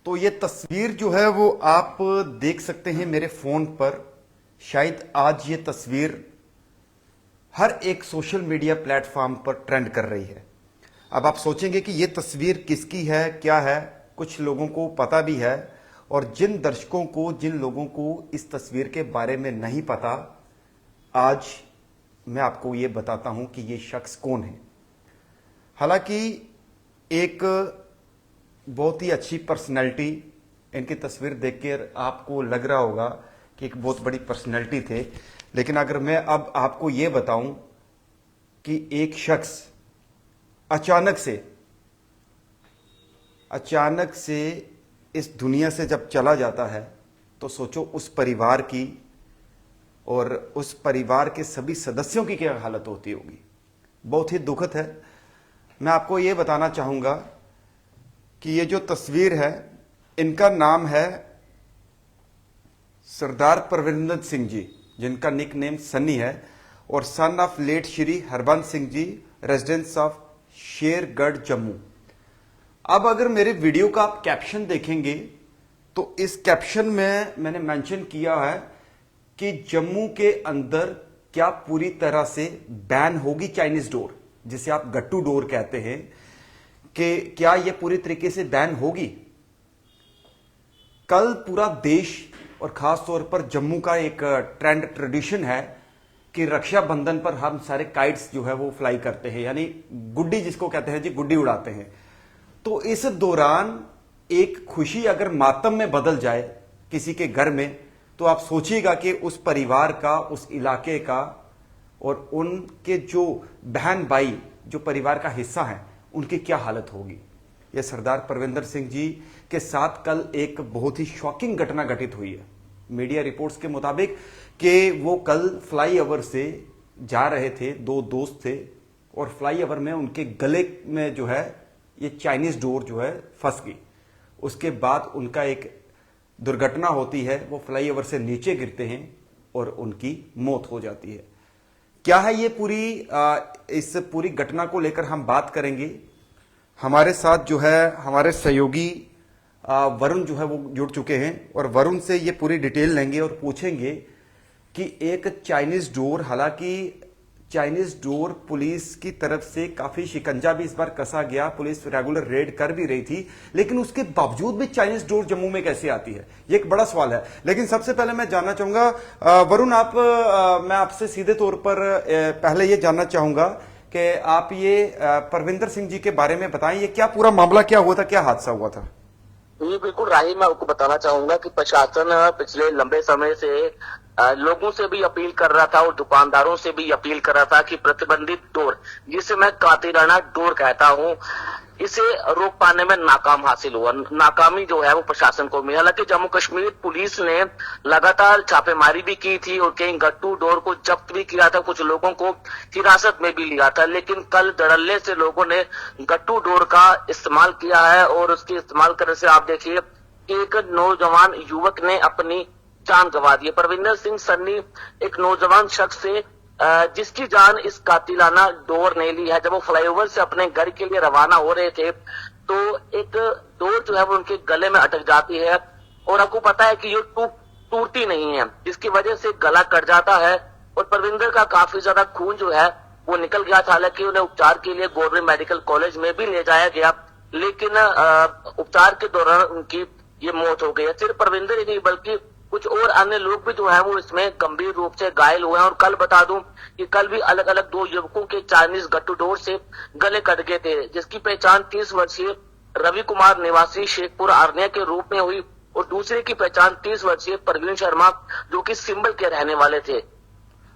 तो ये तस्वीर जो है वो आप देख सकते हैं मेरे फोन पर। शायद आज ये तस्वीर हर एक सोशल मीडिया प्लेटफॉर्म पर ट्रेंड कर रही है। अब आप सोचेंगे कि ये तस्वीर किसकी है, क्या है। कुछ लोगों को पता भी है, और जिन दर्शकों को, जिन लोगों को इस तस्वीर के बारे में नहीं पता, आज मैं आपको ये बताता हूं कि ये शख्स कौन है। हालांकि एक बहुत ही अच्छी पर्सनैलिटी, इनकी तस्वीर देखकर आपको लग रहा होगा कि एक बहुत बड़ी पर्सनैलिटी थे, लेकिन अगर मैं अब आपको ये बताऊं कि एक शख्स अचानक से इस दुनिया से जब चला जाता है, तो सोचो उस परिवार की और उस परिवार के सभी सदस्यों की क्या हालत होती होगी। बहुत ही दुखद है। मैं आपको ये बताना चाहूंगा कि ये जो तस्वीर है, इनका नाम है सरदार परविंदर सिंह जी, जिनका निक नेम सन्नी है, और son of late Shri Harbans Singh ji, residence of Shergarh Jammu. अब अगर मेरे वीडियो का आप कैप्शन देखेंगे तो इस कैप्शन में मैंने मेंशन किया है कि जम्मू के अंदर क्या पूरी तरह से बैन होगी चाइनीज डोर, जिसे आप गट्टू डोर कहते हैं, कि क्या यह पूरी तरीके से बैन होगी। कल पूरा देश और खास तौर पर जम्मू का एक ट्रेडिशन है कि रक्षाबंधन पर हम सारे काइट्स जो है वो फ्लाई करते हैं, यानी गुड्डी जिसको कहते हैं जी, गुड्डी उड़ाते हैं। तो इस दौरान एक खुशी अगर मातम में बदल जाए किसी के घर में, तो आप सोचिएगा कि उस परिवार का, उस इलाके का और उनके जो बहन भाई जो परिवार का हिस्सा है, उनकी क्या हालत होगी। यह सरदार परविंदर सिंह जी के साथ कल एक बहुत ही शॉकिंग घटना घटित हुई है। मीडिया रिपोर्ट्स के मुताबिक कि वो कल फ्लाईओवर से जा रहे थे, दो दोस्त थे, और फ्लाईओवर में उनके गले में जो है ये चाइनीज डोर जो है फंस गई। उसके बाद उनका एक दुर्घटना होती है, वो फ्लाईओवर से नीचे गिरते हैं और उनकी मौत हो जाती है। क्या है ये इस पूरी घटना को लेकर हम बात करेंगे। हमारे साथ जो है हमारे सहयोगी वरुण जो है वो जुड़ चुके हैं, और वरुण से ये पूरी डिटेल लेंगे और पूछेंगे कि एक चाइनीज डोर, हालांकि चाइनीज डोर पुलिस की तरफ से काफी शिकंजा भी इस बार कसा गया, पुलिस रेगुलर रेड कर भी रही थी, लेकिन उसके बावजूद भी चाइनीज डोर जम्मू में कैसे आती है, ये एक बड़ा सवाल है। लेकिन सबसे पहले मैं जानना चाहूंगा वरुण, मैं आपसे सीधे तौर पर पहले ये जानना चाहूंगा कि आप ये परविंदर सिंह जी के बारे में बताएं, ये क्या पूरा मामला क्या हुआ था, क्या हादसा हुआ था। जी बिल्कुल राही, मैं आपको बताना चाहूंगा कि प्रशासन पिछले लंबे समय से लोगों से भी अपील कर रहा था और दुकानदारों से भी अपील कर रहा था कि प्रतिबंधित डोर, जिसे मैं कातिलाना डोर कहता हूं, इसे रोक पाने में नाकाम हासिल हुआ। नाकामी जो है वो प्रशासन को मिली। हालांकि जम्मू कश्मीर पुलिस ने लगातार छापेमारी भी की थी और कई गट्टू डोर को जब्त भी किया था, कुछ लोगों को हिरासत में भी लिया था, लेकिन कल धड़ल्ले से लोगों ने गट्टू डोर का इस्तेमाल किया है। और उसके इस्तेमाल करने से आप देखिए एक नौजवान युवक ने अपनी जान गंवा दी। परविंदर सिंह सन्नी एक नौजवान शख्स से जिसकी जान इस कातिलाना डोर ने ली है। जब वो फ्लाईओवर से अपने घर के लिए रवाना हो रहे थे, तो एक डोर जो है वो उनके गले में अटक जाती है, और आपको पता है कि ये टूटती नहीं है, जिसकी वजह से गला कट जाता है। और परविंदर का काफी ज्यादा खून जो है वो निकल गया था। हालांकि उन्हें उपचार के लिए गवर्नमेंट मेडिकल कॉलेज में भी ले जाया गया, लेकिन उपचार के दौरान उनकी ये मौत हो गई है। सिर्फ परविंदर ही नहीं बल्कि कुछ और अन्य लोग भी जो है वो इसमें गंभीर रूप से घायल हुए हैं। और कल बता दूं कि कल भी अलग अलग दो युवकों के चाइनीज गट्टू डोर से गले कट गए थे, जिसकी पहचान 30 वर्षीय रवि कुमार निवासी शेखपुर आरनिया के रूप में हुई, और दूसरे की पहचान 30 वर्षीय प्रवीण शर्मा जो कि सिंबल के रहने वाले थे।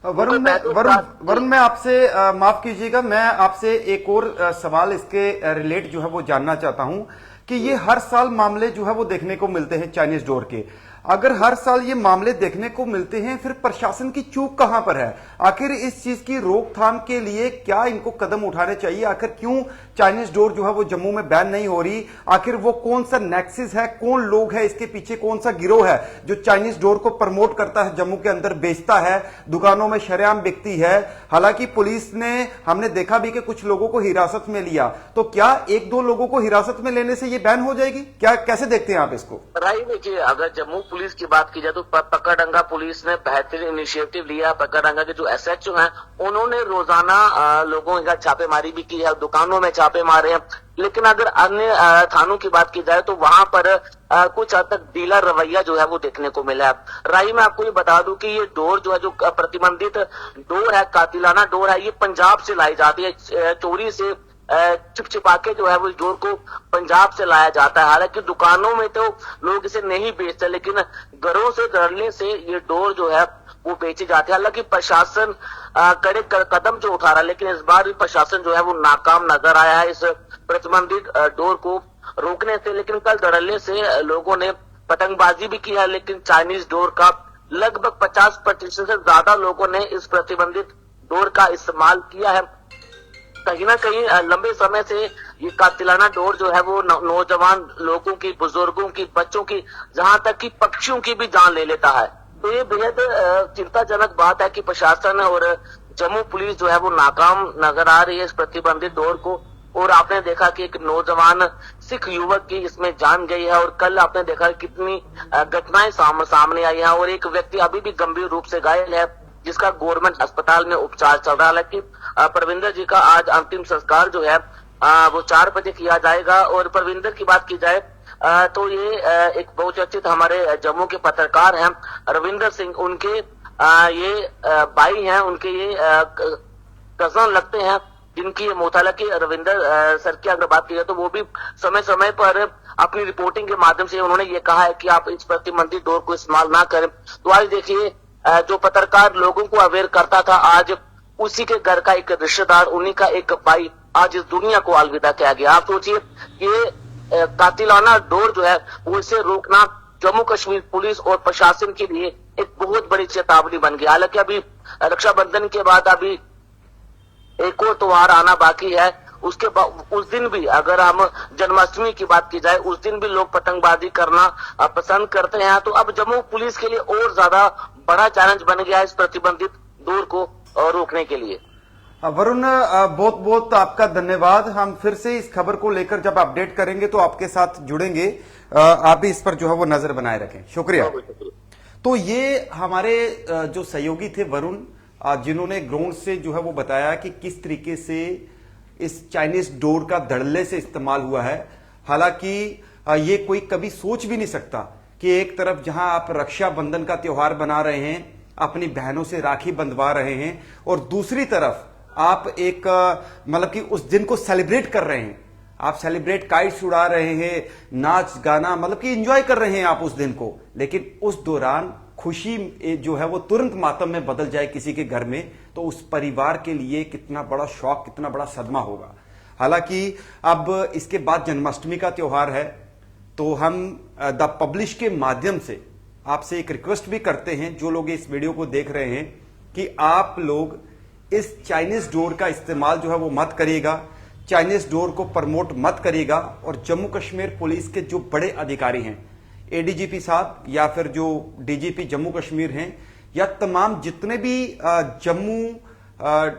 वरुण मैं आपसे माफ कीजिएगा, मैं आपसे एक और सवाल इसके रिलेट जो है वो जानना चाहता हूं कि ये हर साल मामले जो है वो देखने को मिलते हैं चाइनीज डोर के। अगर हर साल ये मामले देखने को मिलते हैं, फिर प्रशासन की चूक कहां पर है? आखिर इस चीज की रोकथाम के लिए क्या इनको कदम उठाने चाहिए? आखिर क्यों चाइनीज डोर जो है वो जम्मू में बैन नहीं हो रही? आखिर वो कौन सा नेक्सिस है, कौन लोग है इसके पीछे, कौन सा गिरोह है जो चाइनीज डोर को प्रमोट करता है, जम्मू के अंदर बेचता है, दुकानों में शरेआम बिकती है? हालांकि पुलिस ने, हमने देखा भी कि कुछ लोगों को हिरासत में लिया, तो क्या एक दो लोगों को हिरासत में लेने से ये बैन हो जाएगी? क्या, कैसे देखते हैं आप इसको? राइट, देखिए, अगर जम्मू पुलिस की बात की जाए तो पकड़ंगा पुलिस ने बेहतरीन इनिशिएटिव लिया। पकड़ंगा के जो एसएचओ हैं उन्होंने रोजाना लोगों का छापेमारी भी की है, दुकानों में छापे मारे हैं। लेकिन अगर अन्य थानों की बात की जाए तो वहां पर कुछ हद तक ढीला रवैया जो है वो देखने को मिला है। राही, मैं आपको ये बता दूं कि ये डोर जो है, जो प्रतिबंधित डोर है, कातिलाना डोर है, ये पंजाब से लाई जाती है। चोरी से छिपा के जो है वो डोर को पंजाब से लाया जाता है। हालांकि दुकानों में तो लोग इसे नहीं बेचते, लेकिन घरों से धरने से ये डोर जो है वो बेची जाती है। हालांकि प्रशासन कड़े कदम जो उठा रहा है, लेकिन इस बार भी प्रशासन जो है वो नाकाम नजर आया है इस प्रतिबंधित डोर को रोकने से। लेकिन कल धड़ल्ले से लोगों ने पतंगबाजी भी की है, लेकिन चाइनीज डोर का लगभग 50% से ज्यादा लोगों ने इस प्रतिबंधित डोर का इस्तेमाल किया है। कहीं ना कहीं लंबे समय से ये कातिलाना डोर जो है वो नौजवान लोगों की, बुजुर्गों की, बच्चों की, जहां तक कि पक्षियों की भी जान ले लेता है। तो ये बेहद चिंताजनक बात है कि प्रशासन और जम्मू पुलिस जो है वो नाकाम नजर आ रही है इस प्रतिबंधित डोर को। और आपने देखा कि एक नौजवान सिख युवक की इसमें जान गई है, और कल आपने देखा कितनी घटनाएं सामने आई हैं, और एक व्यक्ति अभी भी गंभीर रूप से घायल है जिसका गवर्नमेंट अस्पताल में उपचार चल रहा है। हालांकि परविंदर जी का आज अंतिम संस्कार जो है वो 4 बजे किया जाएगा। और परविंदर की बात की जाए तो ये एक बहुचर्चित हमारे जम्मू के पत्रकार हैं रविंदर सिंह, उनके ये भाई हैं, उनके ये कजन लगते हैं जिनकी मौत। हालांकि रविंदर सर की अगर बात की जाए तो वो भी समय समय पर अपनी रिपोर्टिंग के माध्यम से उन्होंने ये कहा है कि आप इस प्रतिबंधित डोर को इस्तेमाल ना करें। तो आज देखिए, जो पत्रकार लोगों को अवेयर करता था, आज उसी के घर का एक रिश्तेदार, उन्हीं का एक भाई आज इस दुनिया को अलविदा कह गया। आप सोचिए, ये कातिलाना डोर जो है वो इसे रोकना जम्मू कश्मीर पुलिस और प्रशासन के लिए एक बहुत बड़ी चेतावनी बन गई। हालांकि अभी रक्षाबंधन के बाद अभी एक और त्योहार आना बाकी है, उसके बाद उस दिन भी, अगर हम जन्माष्टमी की बात की जाए, उस दिन भी लोग पतंगबाजी करना पसंद करते हैं। तो अब जम्मू पुलिस के लिए और ज्यादा बड़ा चैलेंज बन गया है इस प्रतिबंधित डोर को रोकने के लिए। वरुण, बहुत बहुत आपका धन्यवाद। हम फिर से इस खबर को लेकर जब अपडेट करेंगे तो आपके साथ जुड़ेंगे। आप भी इस पर जो है वो नजर बनाए रखें। शुक्रिया। तो ये हमारे जो सहयोगी थे वरुण, जिन्होंने ग्राउंड से जो है वो बताया कि किस तरीके से इस चाइनीज डोर का धड़ल्ले से इस्तेमाल हुआ है। हालांकि ये कोई कभी सोच भी नहीं सकता कि एक तरफ जहां आप रक्षाबंधन का त्योहार बना रहे हैं, अपनी बहनों से राखी बंधवा रहे हैं, और दूसरी तरफ आप एक मतलब कि उस दिन को सेलिब्रेट कर रहे हैं, आप सेलिब्रेट काइट्स उड़ा रहे हैं, नाच गाना, मतलब कि एंजॉय कर रहे हैं आप उस दिन को। लेकिन उस दौरान खुशी जो है वो तुरंत मातम में बदल जाए किसी के घर में, तो उस परिवार के लिए कितना बड़ा शॉक, कितना बड़ा सदमा होगा। हालांकि अब इसके बाद जन्माष्टमी का त्योहार है, तो हम द पब्लिश के माध्यम से आपसे एक रिक्वेस्ट भी करते हैं, जो लोग इस वीडियो को देख रहे हैं, कि आप लोग इस चाइनीज डोर का इस्तेमाल जो है वो मत करिएगा, चाइनीज डोर को प्रमोट मत करिएगा। और जम्मू कश्मीर पुलिस के जो बड़े अधिकारी हैं, एडीजीपी साहब या फिर जो डीजीपी जम्मू कश्मीर हैं, या तमाम जितने भी जम्मू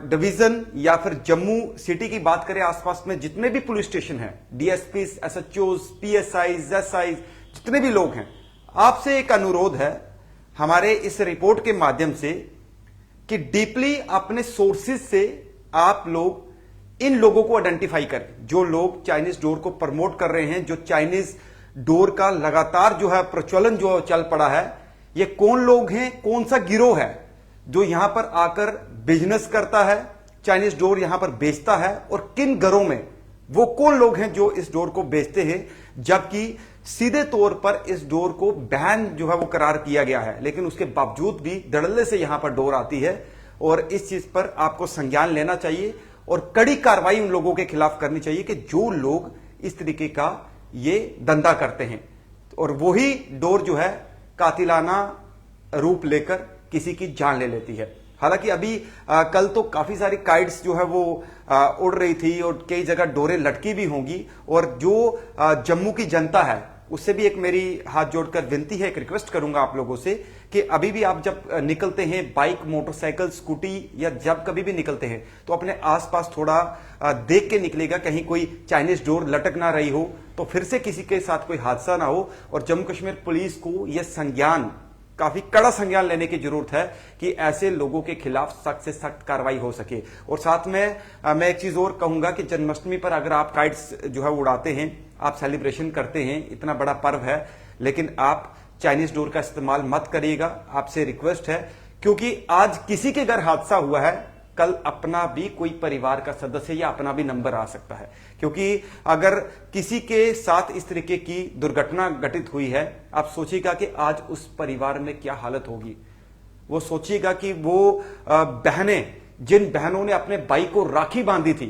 डिवीजन या फिर जम्मू सिटी की बात करें, आसपास में जितने भी पुलिस स्टेशन हैं, डीएसपी, एसएचओ, पीएसआई, एसआई, जितने भी लोग हैं, आपसे एक अनुरोध है हमारे इस रिपोर्ट के माध्यम से कि डीपली अपने सोर्सेज से आप लोग इन लोगों को आइडेंटिफाई करें, जो लोग चाइनीज डोर को प्रमोट कर रहे हैं, जो चाइनीज डोर का लगातार जो है प्रचलन जो चल पड़ा है। ये कौन लोग हैं, कौन सा गिरोह है जो यहां पर आकर बिजनेस करता है, चाइनीज डोर यहां पर बेचता है, और किन घरों में वो कौन लोग हैं जो इस डोर को बेचते हैं, जबकि सीधे तौर पर इस डोर को बैन जो है वो करार किया गया है। लेकिन उसके बावजूद भी धड़ल्ले से यहां पर डोर आती है, और इस चीज पर आपको संज्ञान लेना चाहिए और कड़ी कार्रवाई उन लोगों के खिलाफ करनी चाहिए कि जो लोग इस तरीके का ये धंधा करते हैं। और वही डोर जो है कातिलाना रूप लेकर किसी की जान ले लेती है। हालांकि अभी कल तो काफी सारी काइट्स जो है वो उड़ रही थी और कई जगह डोरे लटकी भी होंगी, और जो जम्मू की जनता है उससे भी एक मेरी हाथ जोड़कर विनती है, एक रिक्वेस्ट करूंगा आप लोगों से कि अभी भी आप जब निकलते हैं बाइक, मोटरसाइकिल, स्कूटी या जब कभी भी निकलते हैं तो अपने आसपास थोड़ा देख के निकलेगा, कहीं कोई चाइनीज डोर लटक ना रही हो तो फिर से किसी के साथ कोई हादसा ना हो। और जम्मू कश्मीर पुलिस को यह संज्ञान, काफी कड़ा संज्ञान लेने की जरूरत है कि ऐसे लोगों के खिलाफ सख्त से सख्त कार्रवाई हो सके। और साथ में मैं एक चीज और कहूंगा कि जन्माष्टमी पर अगर आप काइट्स जो है उड़ाते हैं, आप सेलिब्रेशन करते हैं, इतना बड़ा पर्व है, लेकिन आप चाइनीज डोर का इस्तेमाल मत करिएगा, आपसे रिक्वेस्ट है। क्योंकि आज किसी के घर हादसा हुआ है, कल अपना भी कोई परिवार का सदस्य या अपना भी नंबर आ सकता है। क्योंकि अगर किसी के साथ इस तरीके की दुर्घटना घटित हुई है, आप सोचिएगा कि आज उस परिवार में क्या हालत होगी। वो सोचिएगा कि वो बहनें, जिन बहनों ने अपने भाई को राखी बांधी थी,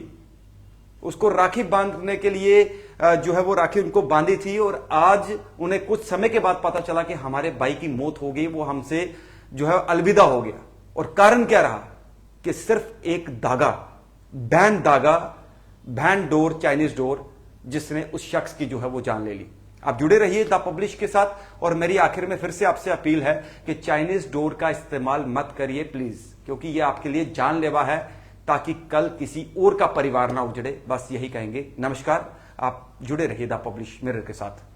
उसको राखी बांधने के लिए जो है वो राखी उनको बांधी थी, और आज उन्हें कुछ समय के बाद पता चला कि हमारे भाई की मौत हो गई, वो हमसे जो है अलविदा हो गया। और कारण क्या रहा कि सिर्फ एक धागा, बैन डोर, चाइनीज डोर, जिसने उस शख्स की जो है वो जान ले ली। आप जुड़े रहिए द पब्लिश के साथ, और मेरी आखिर में फिर से आपसे अपील है कि चाइनीज डोर का इस्तेमाल मत करिए प्लीज, क्योंकि यह आपके लिए जानलेवा है, ताकि कल किसी और का परिवार ना उजड़े। बस यही कहेंगे। नमस्कार, आप जुड़े रहिए द पब्लिश मिरर के साथ।